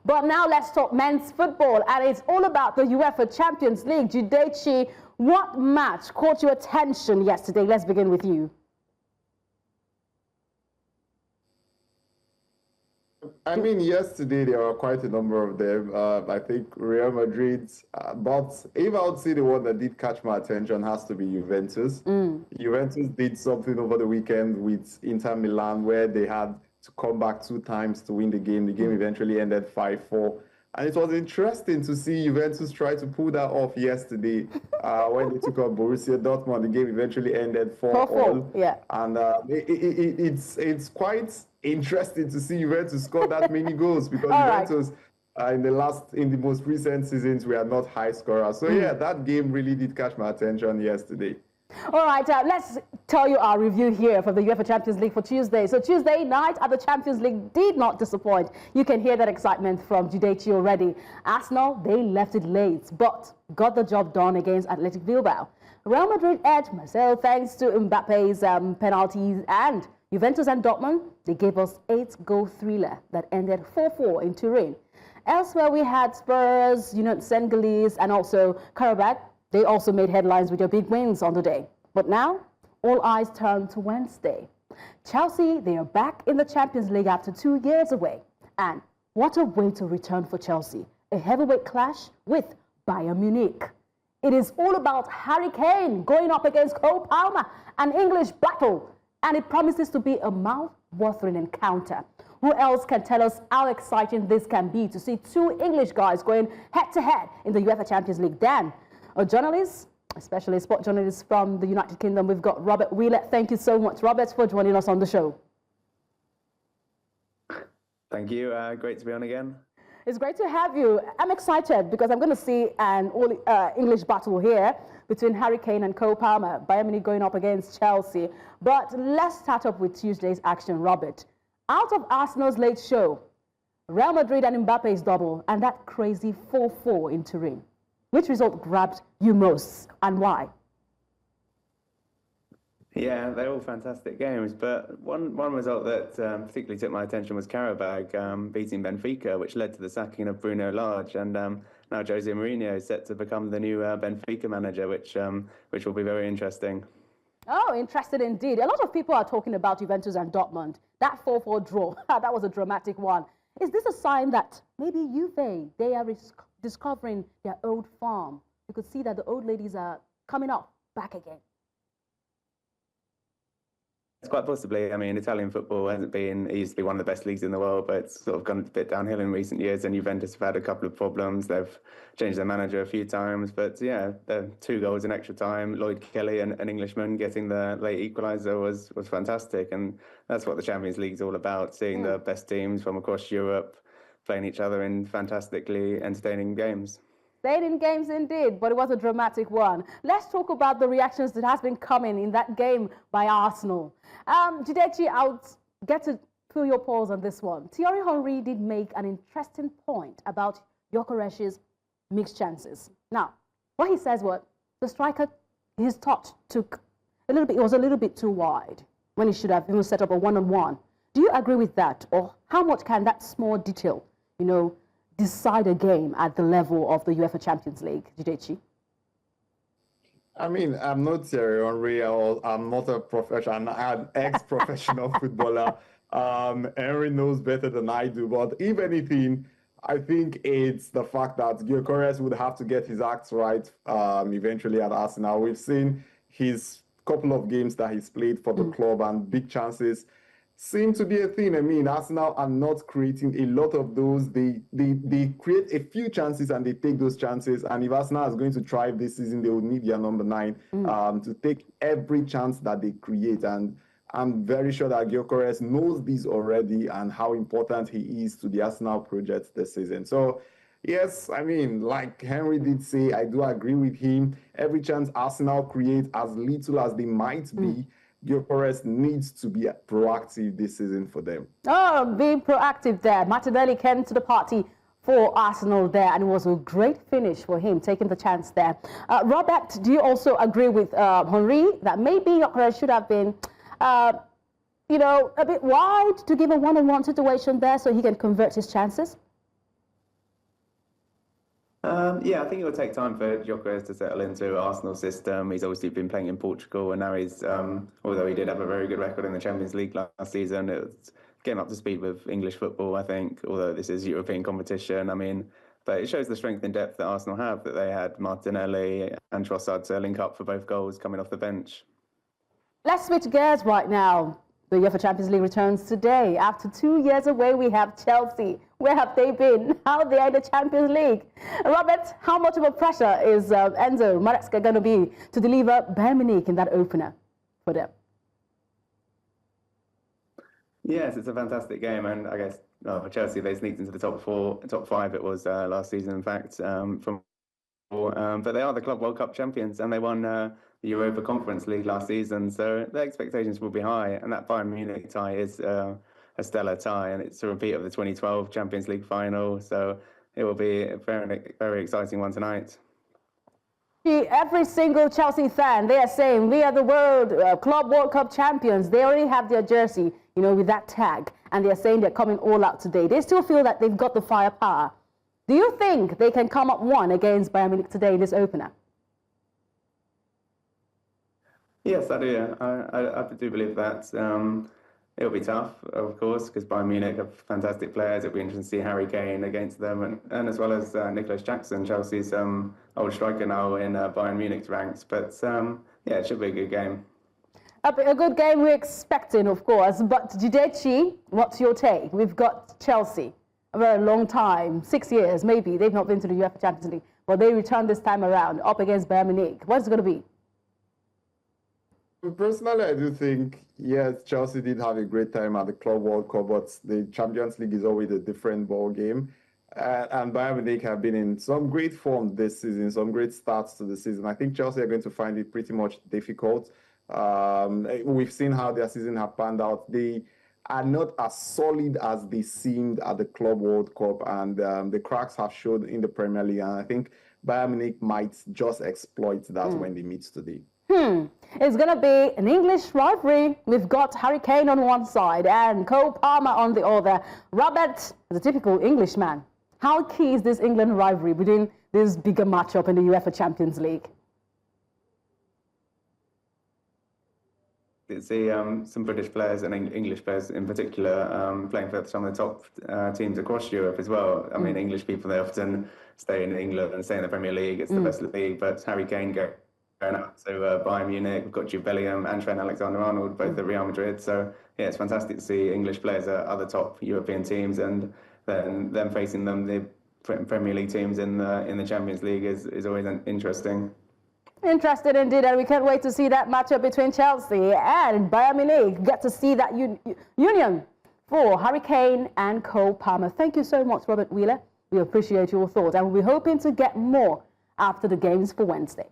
But now let's talk men's football, and it's all about the UEFA Champions League. Judechi, what match caught your attention yesterday? Let's begin with you. I mean, yesterday there were quite a number of them. I think Real Madrid, but if I would say the one that did catch my attention has to be Juventus. Juventus did something over the weekend with Inter Milan where they had to come back 2 times to win the game. The game eventually ended 5-4. And it was interesting to see Juventus try to pull that off yesterday when they took on Borussia Dortmund. The game eventually ended 4-4. Yeah. And it's quite interesting to see Juventus score that many goals because Juventus in the most recent seasons we are not high scorers. So yeah, that game really did catch my attention yesterday. All right, let's tell you our review here for the UEFA Champions League for Tuesday. So Tuesday night at the Champions League did not disappoint. You can hear that excitement from Judechi already. Arsenal, they left it late, but got the job done against Athletic Bilbao. Real Madrid edged Marseille thanks to Mbappe's penalties, and Juventus and Dortmund, they gave us 8-goal thriller that ended 4-4 in Turin. Elsewhere, we had Spurs, Senegalese, and also Karabakh. They also made headlines with their big wins on the day. But now, all eyes turn to Wednesday. Chelsea, they are back in the Champions League after 2 years away. And what a way to return for Chelsea. A heavyweight clash with Bayern Munich. It is all about Harry Kane going up against Cole Palmer, an English battle. And it promises to be a mouth-watering encounter. Who else can tell us how exciting this can be to see 2 English guys going head-to-head in the UEFA Champions League? Dan, a journalist, especially a sport journalist from the United Kingdom, we've got Robert Wheeler. Thank you so much, Robert, for joining us on the show. Thank you. Great to be on again. It's great to have you. I'm excited because I'm going to see an all-English battle here between Harry Kane and Cole Palmer. Bayern Munich going up against Chelsea. But let's start up with Tuesday's action, Robert. Out of Arsenal's late show, Real Madrid and Mbappe's double, and that crazy 4-4 in Turin. Which result grabbed you most and why? Yeah, they're all fantastic games, but one result that particularly took my attention was Karabakh beating Benfica, which led to the sacking of Bruno Lage, and now Jose Mourinho is set to become the new Benfica manager, which will be very interesting. Oh, interesting indeed. A lot of people are talking about Juventus and Dortmund. That 4-4 draw, that was a dramatic one. Is this a sign that maybe Juve, they are discovering their old farm? You could see that the old ladies are coming up back again. It's quite possibly. I mean, Italian football hasn't been, it used to be one of the best leagues in the world, but it's sort of gone a bit downhill in recent years, and Juventus have had a couple of problems. They've changed their manager a few times, but yeah, the 2 goals in extra time, Lloyd Kelly, an Englishman, getting the late equaliser was fantastic, and that's what the Champions League's all about, seeing the best teams from across Europe playing each other in fantastically entertaining games. In games indeed, but it was a dramatic one. Let's talk about the reactions that has been coming in that game by Arsenal. Judechi, I'll get to feel your pause on this one. Thierry Henry did make an interesting point about Gyökeres's mixed chances. Now, what he says was the striker, his touch took a little bit, it was a little bit too wide when he should have even set up a one-on-one. Do you agree with that? Or how much can that small detail, decide a game at the level of the UEFA Champions League, Judechi? I mean, I'm not Thierry Henry, I'm not a professional, I'm an ex-professional footballer. Henry knows better than I do, but if anything, I think it's the fact that Gyökeres would have to get his acts right eventually at Arsenal. We've seen his couple of games that he's played for the club, and big chances seem to be a thing. I mean, Arsenal are not creating a lot of those. They create a few chances and they take those chances. And if Arsenal is going to thrive this season, they will need their number 9 to take every chance that they create. And I'm very sure that Gyökeres knows this already and how important he is to the Arsenal project this season. So, yes, I mean, like Henry did say, I do agree with him. Every chance Arsenal create, as little as they might be, Gyökeres needs to be proactive this season for them. Oh, being proactive there. Martinelli came to the party for Arsenal there, and it was a great finish for him, taking the chance there. Robert, do you also agree with Henry that maybe Gyökeres should have been, a bit wide to give a one-on-one situation there so he can convert his chances? Yeah, I think it will take time for Gyökeres to settle into Arsenal's system. He's obviously been playing in Portugal, and now he's, although he did have a very good record in the Champions League last season, it's getting up to speed with English football, I think, although this is European competition. I mean, but it shows the strength and depth that Arsenal have, that they had Martinelli and Trossard to link up for both goals coming off the bench. Let's switch gears right now. The UEFA Champions League returns today. After 2 years away, we have Chelsea. Where have they been? How are they in the Champions League? Robert, how much of a pressure is Enzo Maresca going to be to deliver Bayern Munich in that opener for them? Yes, it's a fantastic game, and I guess for Chelsea, they sneaked into the top five. It was last season, in fact, but they are the Club World Cup champions, and they won the Europa Conference League last season, so their expectations will be high. And that Bayern Munich tie is a stellar tie, and it's a repeat of the 2012 Champions League final, so it will be a very, very exciting one tonight. Every single Chelsea fan, they are saying we are the Club World Cup champions. They already have their jersey, with that tag, and they are saying they're coming all out today. They still feel that they've got the firepower. Do you think they can come up one against Bayern Munich today in this opener? Yes, I do. I do believe that. It'll be tough, of course, because Bayern Munich have fantastic players. It'll be interesting to see Harry Kane against them, and as well as Nicholas Jackson, Chelsea's old striker now in Bayern Munich's ranks. But yeah, it should be a good game. A good game we're expecting, of course. But Judechi, what's your take? We've got Chelsea, a very long time, 6 years maybe. They've not been to the UEFA Champions League, but they return this time around up against Bayern Munich. What's it going to be? Personally, I do think, yes, Chelsea did have a great time at the Club World Cup, but the Champions League is always a different ball game. And Bayern Munich have been in some great form this season, some great starts to the season. I think Chelsea are going to find it pretty much difficult. We've seen how their season have panned out. They are not as solid as they seemed at the Club World Cup, and the cracks have showed in the Premier League. And I think Bayern Munich might just exploit that when they meet today. It's going to be an English rivalry. We've got Harry Kane on one side and Cole Palmer on the other. Robert is a typical Englishman. How key is this England rivalry within this bigger matchup in the UEFA Champions League? See some British players and English players in particular playing for some of the top teams across Europe as well. I mean, English people, they often stay in England and stay in the Premier League. It's the best league, but Harry Kane going out to Bayern Munich. We've got Jude Bellingham and Trent Alexander-Arnold, both at Real Madrid. So, yeah, it's fantastic to see English players at other top European teams, and then them facing the Premier League teams in the Champions League is always interesting. Interested indeed, and we can't wait to see that matchup between Chelsea and Bayern Munich. Get to see that union for Harry Kane and Cole Palmer. Thank you so much, Robert Wheeler. We appreciate your thoughts, and we'll be hoping to get more after the games for Wednesday.